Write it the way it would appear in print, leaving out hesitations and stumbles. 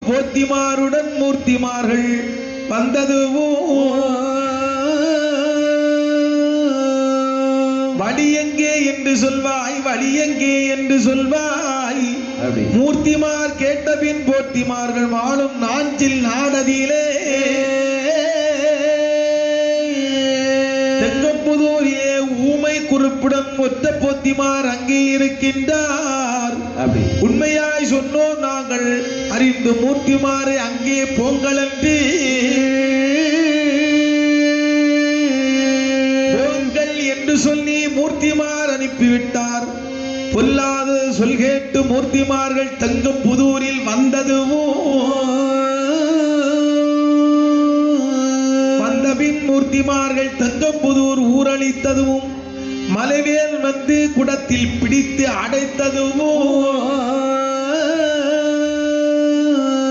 போத்திமாருடன் மூர்த்திமார்கள் வந்ததுவும் வழியெங்கே என்று சொல்வாய், வழியெங்கே என்று சொல்வாய். மூர்த்திமார் கேட்டபின் போத்திமார்கள் வாழும் நாஞ்சில் நாடதிலே தெங்கப்புதூரிலே ஊமை குறிப்பிடம் ஒற்ற போத்திமார் அங்கே இருக்கின்றார். உண்மையாய் சொன்னோம் நாங்கள் அறிந்து மூர்த்திமாரை அங்கே போங்கள் என்று போங்கள் என்று சொல்லி மூர்த்திமார் அனுப்பிவிட்டார். பொல்லாத சொல் கேட்டு மூர்த்திமார்கள் தெங்கப்புதூரில் வந்தபின் மூர்த்திமார்கள் தெங்கப்புதூர் ஊரளித்ததும் மலைவேல் வந்து குடத்தில் பிடித்து அடைத்ததும்